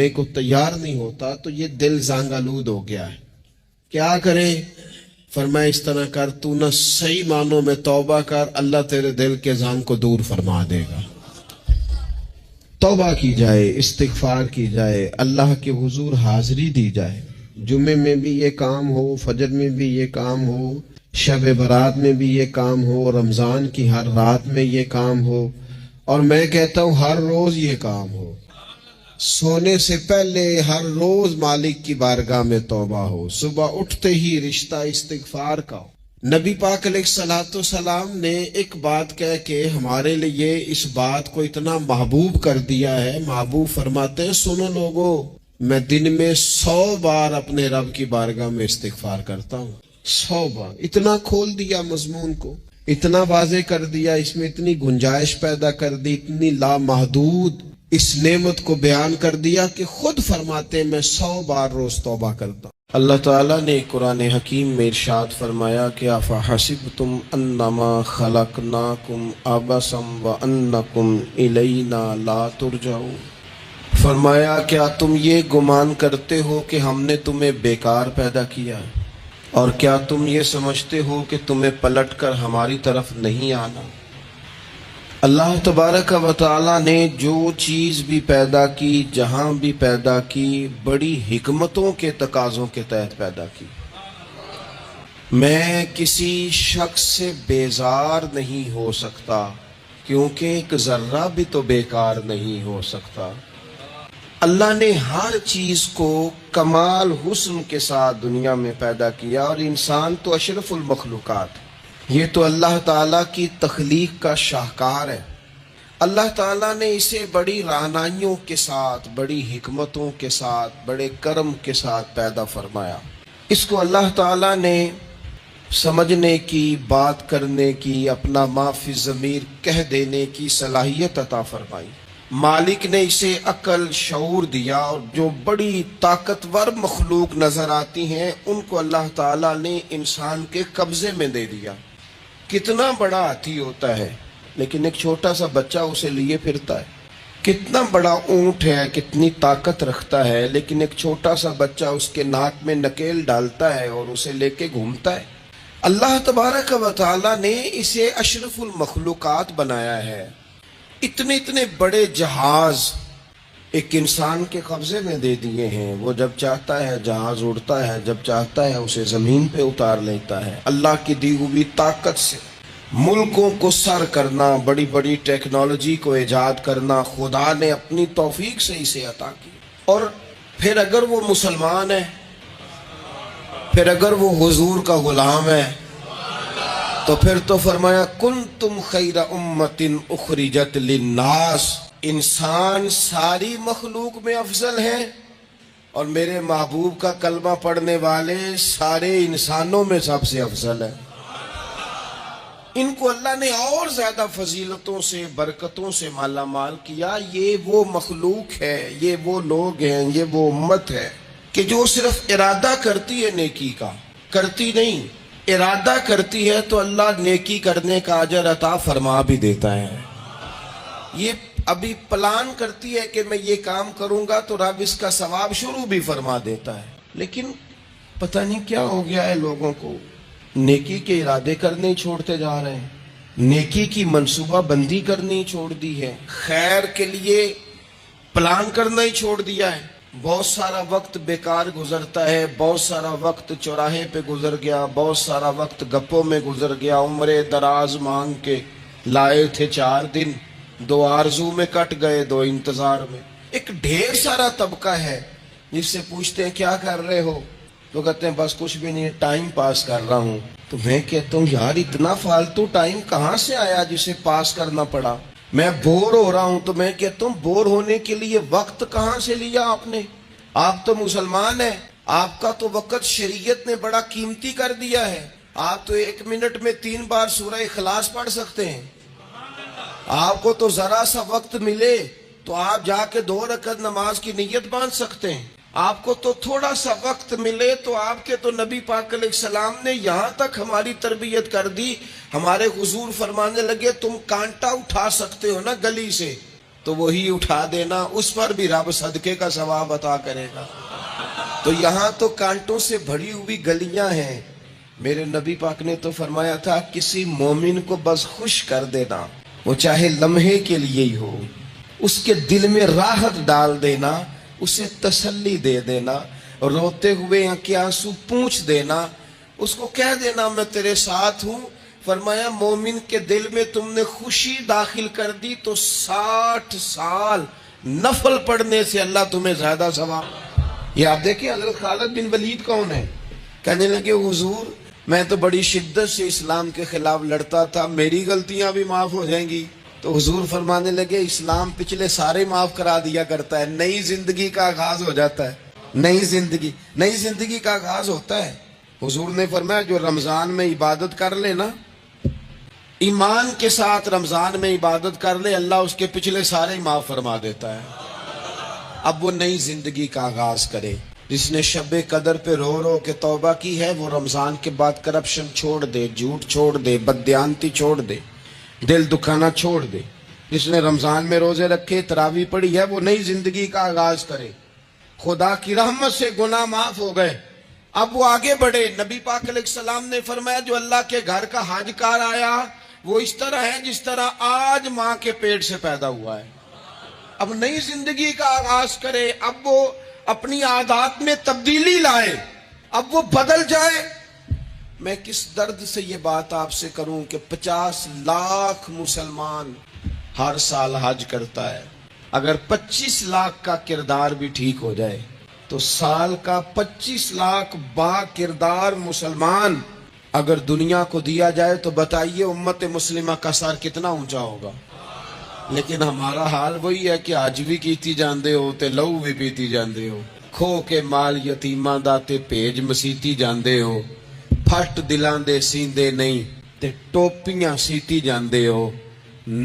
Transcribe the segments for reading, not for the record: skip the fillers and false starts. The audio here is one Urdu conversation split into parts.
کو تیار نہیں ہوتا تو یہ دل زنگ آلود ہو گیا ہے. کیا کرے؟ فرمایا اس طرح کر، تو نہ صحیح معنوں میں توبہ کر، اللہ تیرے دل کے زنگ کو دور فرما دے گا. توبہ کی جائے، استغفار کی جائے، اللہ کے حضور حاضری دی جائے. جمعے میں بھی یہ کام ہو، فجر میں بھی یہ کام ہو، شب برات میں بھی یہ کام ہو، رمضان کی ہر رات میں یہ کام ہو، اور میں کہتا ہوں ہر روز یہ کام ہو. سونے سے پہلے ہر روز مالک کی بارگاہ میں توبہ ہو. صبح اٹھتے ہی رشتہ استغفار کا ہو. نبی پاک علیہ الصلوۃ والسلام نے ایک بات کہہ کے ہمارے لیے اس بات کو اتنا محبوب کر دیا ہے. محبوب فرماتے ہیں سنو لوگو، میں دن میں 100 بار اپنے رب کی بارگاہ میں استغفار کرتا ہوں. 100 بار. اتنا کھول دیا مضمون کو، اتنا واضح کر دیا، اس میں اتنی گنجائش پیدا کر دی، اتنی لامحدود اس نعمت کو بیان کر دیا کہ خود فرماتے ہیں میں 100 بار روز توبہ کرتا ہوں. اللہ تعالیٰ نے قرآن حکیم میں ارشاد فرمایا کہ افحسبتم انما خلقناکم عبثا وانکم الینا لا ترجعون. فرمایا کیا تم یہ گمان کرتے ہو کہ ہم نے تمہیں بیکار پیدا کیا ہے، اور کیا تم یہ سمجھتے ہو کہ تمہیں پلٹ کر ہماری طرف نہیں آنا؟ اللہ تبارک و تعالیٰ نے جو چیز بھی پیدا کی، جہاں بھی پیدا کی، بڑی حکمتوں کے تقاضوں کے تحت پیدا کی. میں کسی شخص سے بیزار نہیں ہو سکتا، کیونکہ ایک ذرہ بھی تو بیکار نہیں ہو سکتا. اللہ نے ہر چیز کو کمال حسن کے ساتھ دنیا میں پیدا کیا، اور انسان تو اشرف المخلوقات ہے. یہ تو اللہ تعالیٰ کی تخلیق کا شاہکار ہے. اللہ تعالیٰ نے اسے بڑی رعنائیوں کے ساتھ، بڑی حکمتوں کے ساتھ، بڑے کرم کے ساتھ پیدا فرمایا. اس کو اللہ تعالیٰ نے سمجھنے کی، بات کرنے کی، اپنا ما فی الضمیر کہہ دینے کی صلاحیت عطا فرمائی. مالک نے اسے عقل، شعور دیا، اور جو بڑی طاقتور مخلوق نظر آتی ہیں ان کو اللہ تعالیٰ نے انسان کے قبضے میں دے دیا. کتنا بڑا ہاتھی ہوتا ہے لیکن ایک چھوٹا سا بچہ اسے لیے پھرتا ہے. کتنا بڑا اونٹ ہے، کتنی طاقت رکھتا ہے، لیکن ایک چھوٹا سا بچہ اس کے ناک میں نکیل ڈالتا ہے اور اسے لے کے گھومتا ہے. اللہ تبارک و تعالیٰ نے اسے اشرف المخلوقات بنایا ہے. اتنے اتنے بڑے جہاز ایک انسان کے قبضے میں دے دیے ہیں. وہ جب چاہتا ہے جہاز اڑتا ہے، جب چاہتا ہے اسے زمین پہ اتار لیتا ہے. اللہ کی دی ہوئی طاقت سے ملکوں کو سر کرنا، بڑی بڑی ٹیکنالوجی کو ایجاد کرنا خدا نے اپنی توفیق سے اسے عطا کی. اور پھر اگر وہ مسلمان ہے، پھر اگر وہ حضور کا غلام ہے، تو پھر تو فرمایا کنتم خیر امت اخرجت للناس. انسان ساری مخلوق میں افضل ہیں، اور میرے محبوب کا کلمہ پڑھنے والے سارے انسانوں میں سب سے افضل ہیں. ان کو اللہ نے اور زیادہ فضیلتوں سے، برکتوں سے مالا مال کیا. یہ وہ مخلوق ہے، یہ وہ لوگ ہیں، یہ وہ امت ہے کہ جو صرف ارادہ کرتی ہے نیکی کا، کرتی نہیں. ارادہ کرتی ہے تو اللہ نیکی کرنے کا اجر عطا فرما بھی دیتا ہے. یہ ابھی پلان کرتی ہے کہ میں یہ کام کروں گا تو رب اس کا ثواب شروع بھی فرما دیتا ہے. لیکن پتہ نہیں کیا ہو گیا ہے لوگوں کو، نیکی کے ارادے کرنے چھوڑتے جا رہے ہیں، نیکی کی منصوبہ بندی کرنی چھوڑ دی ہے، خیر کے لیے پلان کرنا ہی چھوڑ دیا ہے. بہت سارا وقت بیکار گزرتا ہے، بہت سارا وقت چوراہے پہ گزر گیا، بہت سارا وقت گپوں میں گزر گیا. عمرے دراز مانگ کے لائے تھے 4 دن، 2 آرزو میں کٹ گئے، 2 انتظار میں. ایک ڈھیر سارا طبقہ ہے جس سے پوچھتے ہیں کیا کر رہے ہو، تو کہتے ہیں بس کچھ بھی نہیں، ٹائم پاس کر رہا ہوں. تو میں کہتا ہوں یار اتنا فالتو ٹائم کہاں سے آیا جسے پاس کرنا پڑا؟ میں بور ہو رہا ہوں. تو میں کہتا ہوں بور ہونے کے لیے وقت کہاں سے لیا آپ نے؟ آپ تو مسلمان ہیں، آپ کا تو وقت شریعت نے بڑا قیمتی کر دیا ہے. آپ تو 1 منٹ میں 3 بار سورہ اخلاص پڑھ سکتے ہیں. آپ کو تو ذرا سا وقت ملے تو آپ جا کے 2 رکعت نماز کی نیت باندھ سکتے ہیں. آپ کو تو تھوڑا سا وقت ملے تو آپ کے تو نبی پاک علیہ السلام نے یہاں تک ہماری تربیت کر دی. ہمارے حضور فرمانے لگے تم کانٹا اٹھا سکتے ہو نا گلی سے، تو وہی اٹھا دینا، اس پر بھی رب صدقے کا ثواب عطا کرے گا۔ تو یہاں تو کانٹوں سے بھری ہوئی گلیاں ہیں۔ میرے نبی پاک نے تو فرمایا تھا کسی مومن کو بس خوش کر دینا، وہ چاہے لمحے کے لیے ہی ہو، اس کے دل میں راحت ڈال دینا، اسے تسلی دے دینا، روتے ہوئے آنکھ آنسو پوچھ دینا، اس کو کہہ دینا میں تیرے ساتھ ہوں۔ فرمایا مومن کے دل میں تم نے خوشی داخل کر دی تو 60 سال نفل پڑھنے سے اللہ تمہیں زیادہ ثواب۔ یہ آپ دیکھیں حضرت خالد بن ولید کون ہے؟ کہنے لگے حضور میں تو بڑی شدت سے اسلام کے خلاف لڑتا تھا، میری غلطیاں بھی معاف ہو جائیں گی؟ تو حضور فرمانے لگے اسلام پچھلے سارے معاف کرا دیا کرتا ہے، نئی زندگی کا آغاز ہو جاتا ہے، نئی زندگی کا آغاز ہوتا ہے۔ حضور نے فرمایا جو رمضان میں عبادت کر لے نا، ایمان کے ساتھ رمضان میں عبادت کر لے، اللہ اس کے پچھلے سارے معاف فرما دیتا ہے۔ اب وہ نئی زندگی کا آغاز کرے۔ جس نے شب قدر پہ رو رو کے توبہ کی ہے وہ رمضان کے بعد کرپشن چھوڑ دے، جھوٹ چھوڑ دے، بددیانتی چھوڑ دے، دل دکھانا چھوڑ دے۔ جس نے رمضان میں روزے رکھے، تراویح پڑھی ہے، وہ نئی زندگی کا آغاز کرے۔ خدا کی رحمت سے گناہ معاف ہو گئے، اب وہ آگے بڑھے۔ نبی پاک علیہ السلام نے فرمایا جو اللہ کے گھر کا حج کار آیا وہ اس طرح ہے جس طرح آج ماں کے پیٹ سے پیدا ہوا ہے۔ اب نئی زندگی کا آغاز کرے، اب وہ اپنی عادات میں تبدیلی لائے، اب وہ بدل جائے۔ میں کس درد سے یہ بات آپ سے کروں کہ 50 لاکھ مسلمان ہر سال حج کرتا ہے، اگر 25 لاکھ کا کردار بھی ٹھیک ہو جائے تو سال کا 25 لاکھ با کردار مسلمان اگر دنیا کو دیا جائے تو بتائیے امت مسلمہ کا سر کتنا اونچا ہوگا۔ لیکن ہمارا حال وہی ہے کہ آج بھی کیتی جاندے ہو تے لہو بھی پیتی جاندے ہو، کھو کے مال یتیماں دا تے بھیج مسیتی جاندے ہو، پھٹ دلاں دے سیندے نہیں تے ٹوپیاں سیتی جاندے ہو،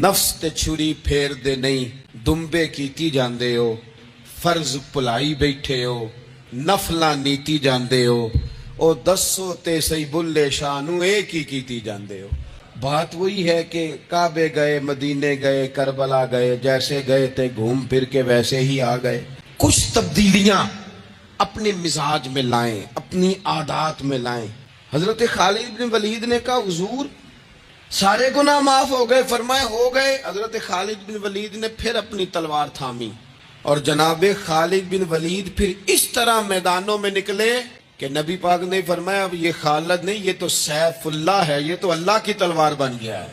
نفس تے چھری پھیر دے نہیں دمبے کیتی جاندے ہو، فرض پلائی بیٹھے ہو، نفلاں نیتی جاندے ہو، او دسو تے سی بلے شانو ایک ہی کیتی جاندے ہو۔ بات وہی ہے کہ کعبے گئے، مدینے گئے، کربلا گئے، جیسے گئے تھے گھوم پھر کے ویسے ہی آ گئے۔ کچھ تبدیلیاں اپنے مزاج میں لائیں، اپنی عادات میں لائیں۔ حضرت خالد بن ولید نے کہا حضور سارے گناہ معاف ہو گئے؟ فرمایا ہو گئے۔ حضرت خالد بن ولید نے پھر اپنی تلوار تھامی اور جناب خالد بن ولید پھر اس طرح میدانوں میں نکلے کہ نبی پاک نے فرمایا اب یہ خالد نہیں، یہ تو سیف اللہ ہے، یہ تو اللہ کی تلوار بن گیا ہے۔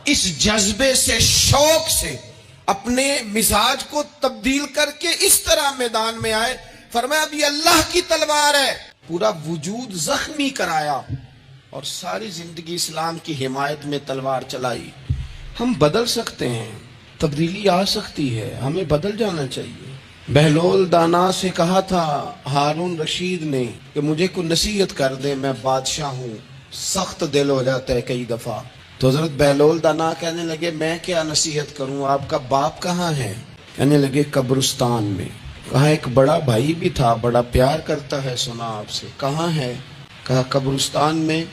اس جذبے سے، شوق سے اپنے مزاج کو تبدیل کر کے اس طرح میدان میں آئے، فرمایا اب یہ اللہ کی تلوار ہے۔ پورا وجود زخمی کرایا اور ساری زندگی اسلام کی حمایت میں تلوار چلائی۔ ہم بدل سکتے ہیں، تبدیلی آ سکتی ہے، ہمیں بدل جانا چاہیے۔ بہلول دانا سے کہا تھا ہارون رشید نے کہ مجھے کوئی نصیحت کر دے، میں بادشاہ ہوں، سخت دل ہو جاتا ہے کئی دفعہ۔ تو حضرت بہلول دانا کہنے لگے میں کیا نصیحت کروں، آپ کا باپ کہاں ہے؟ کہنے لگے قبرستان میں۔ کہا ایک بڑا بھائی بھی تھا، بڑا پیار کرتا ہے، سنا آپ سے، کہاں ہے؟ کہا قبرستان میں۔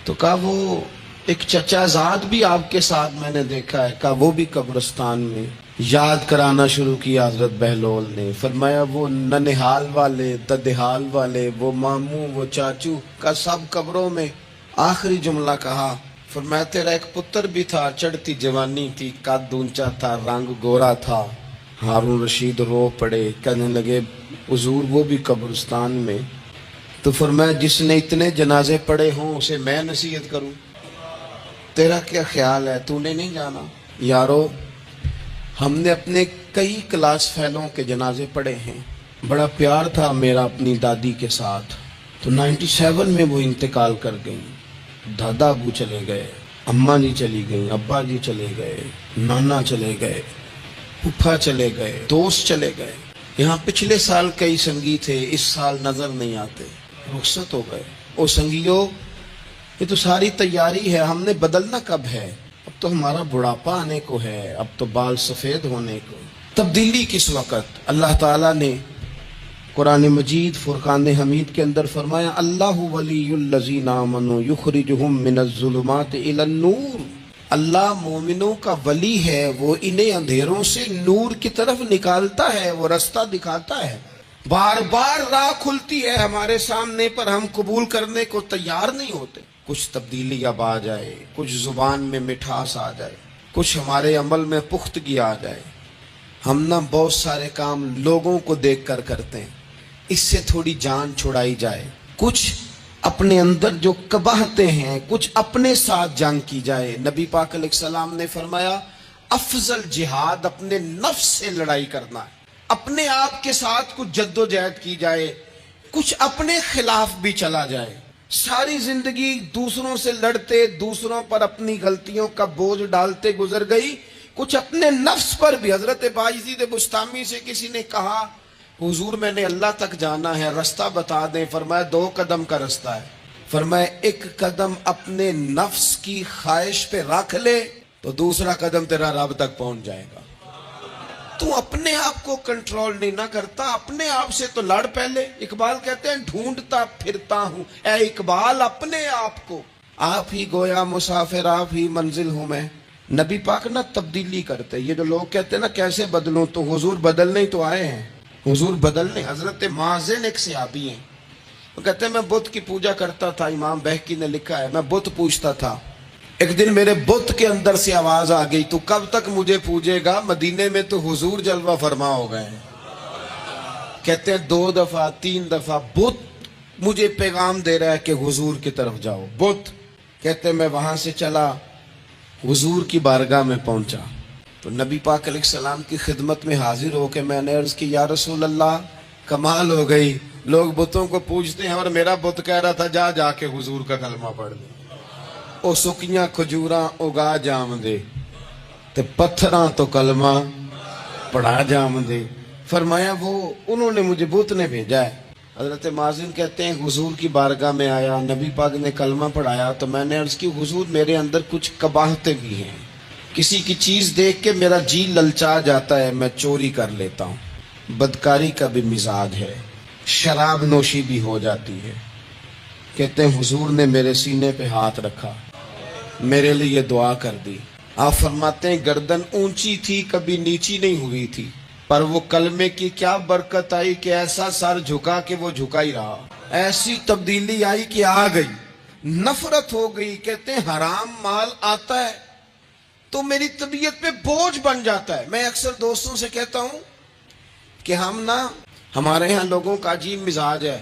تو کہا وہ ایک چچا زاد بھی آپ کے ساتھ میں نے دیکھا ہے۔ کہا وہ بھی قبرستان میں۔ یاد کرانا شروع کیا حضرت بہلول نے، فرمایا وہ ننہال والے، ددہال والے، وہ ماموں، وہ چاچو کا سب قبروں میں۔ آخری جملہ کہا، فرمایا تیرا ایک پتر بھی تھا، چڑھتی جوانی تھی، قد اونچا تھا، رنگ گورا تھا۔ ہارون رشید رو پڑے، کہنے لگے حضور وہ بھی قبرستان میں۔ تو فرمایا جس نے اتنے جنازے پڑے ہوں اسے میں نصیحت کروں؟ تیرا کیا خیال ہے، تو نے نہیں جانا؟ یارو ہم نے اپنے کئی کلاس فیلوں کے جنازے پڑھے ہیں، بڑا پیار تھا میرا اپنی دادی کے ساتھ، تو 97 میں وہ انتقال کر گئیں۔ دادا ابو چلے گئے، اماں جی چلی گئیں، ابا جی چلے گئے، نانا چلے گئے، پھپھا چلے گئے، دوست چلے گئے۔ یہاں پچھلے سال کئی سنگی تھے، اس سال نظر نہیں آتے، رخصت ہو گئے۔ او سنگیو یہ تو ساری تیاری ہے، ہم نے بدلنا کب ہے؟ اب تو ہمارا بڑھاپا آنے کو ہے، اب تو بال سفید ہونے کو۔ تبدیلی کس وقت؟ اللہ تعالیٰ نے قرآن مجید فرقان حمید کے اندر فرمایا اللہ ولی الذین آمنوا یخرجہم من الظلمات الی النور۔ اللہ مومنوں کا ولی ہے، وہ انہیں اندھیروں سے نور کی طرف نکالتا ہے، وہ رستہ دکھاتا ہے۔ بار بار راہ کھلتی ہے ہمارے سامنے، پر ہم قبول کرنے کو تیار نہیں ہوتے۔ کچھ تبدیلی اب آ جائے، کچھ زبان میں مٹھاس آ جائے، کچھ ہمارے عمل میں پختگی آ جائے، ہم نہ بہت سارے کام لوگوں کو دیکھ کر کرتے ہیں، اس سے تھوڑی جان چھڑائی جائے۔ کچھ اپنے اندر جو قباہتیں ہیں، کچھ اپنے ساتھ جنگ کی جائے۔ نبی پاک علیہ السلام نے فرمایا افضل جہاد اپنے نفس سے لڑائی کرنا ہے، اپنے آپ کے ساتھ کچھ جد و جہد کی جائے، کچھ اپنے خلاف بھی چلا جائے۔ ساری زندگی دوسروں سے لڑتے، دوسروں پر اپنی غلطیوں کا بوجھ ڈالتے گزر گئی، کچھ اپنے نفس پر بھی۔ حضرت باعزید بستامی سے کسی نے کہا حضور میں نے اللہ تک جانا ہے، رستہ بتا دیں۔ فرمایا 2 قدم کا رستہ ہے۔ فرمایا 1 قدم اپنے نفس کی خواہش پہ رکھ لے تو دوسرا قدم تیرا رب تک پہنچ جائے گا۔ تو اپنے آپ کو کنٹرول نہیں نہ کرتا، اپنے آپ سے تو لڑ پہلے۔ اقبال کہتے ہیں ڈھونڈتا پھرتا ہوں اے اقبال اپنے آپ کو، آپ ہی گویا مسافر آپ ہی منزل ہوں میں۔ نبی پاک نہ تبدیلی کرتے۔ یہ جو لوگ کہتے ہیں نا کیسے بدلوں، تو حضور بدلنے ہی تو آئے ہیں، حضور بدلنے۔ حضرت مازن ایک صحابی ہیں، وہ کہتے ہیں میں بت کی پوجا کرتا تھا، امام بہقی نے لکھا ہے میں بت پوجتا تھا، ایک دن میرے بت کے اندر سے آواز آ گئی تو کب تک مجھے پوجے گا، مدینے میں تو حضور جلوہ فرما ہو گئے ہیں۔ کہتے ہیں 2 دفعہ 3 دفعہ بت مجھے پیغام دے رہا ہے کہ حضور کی طرف جاؤ۔ بت کہتے ہیں میں وہاں سے چلا، حضور کی بارگاہ میں پہنچا تو نبی پاک علیہ السلام کی خدمت میں حاضر ہو کے میں نے عرض کی یا رسول اللہ کمال ہو گئی، لوگ بتوں کو پوجتے ہیں اور میرا بت کہہ رہا تھا جا کے حضور کا کلمہ پڑھ دے۔ او سکیاں کھجوراں اگا جام دے تے پتھراں تو کلمہ پڑھا جام دے۔ فرمایا وہ انہوں نے مجھے بت نے بھیجا ہے۔ حضرت مازن کہتے ہیں حضور کی بارگاہ میں آیا، نبی پاک نے کلمہ پڑھایا تو میں نے عرض کی حضور میرے اندر کچھ قباہتیں بھی ہیں، کسی کی چیز دیکھ کے میرا جی للچا جاتا ہے، میں چوری کر لیتا ہوں، بدکاری کا بھی مزاج ہے، شراب نوشی بھی ہو جاتی ہے۔ کہتے ہیں حضور نے میرے سینے پہ ہاتھ رکھا، میرے لیے دعا کر دی۔ آپ فرماتے ہیں گردن اونچی تھی کبھی نیچی نہیں ہوئی تھی، پر وہ کلمے کی کیا برکت آئی کہ ایسا سر جھکا کہ وہ جھکا ہی رہا، ایسی تبدیلی آئی کہ آ گئی، نفرت ہو گئی۔ کہتے ہیں حرام مال آتا ہے تو میری طبیعت پہ بوجھ بن جاتا ہے۔ میں اکثر دوستوں سے کہتا ہوں کہ ہمارے ہاں لوگوں کا عجیب مزاج ہے،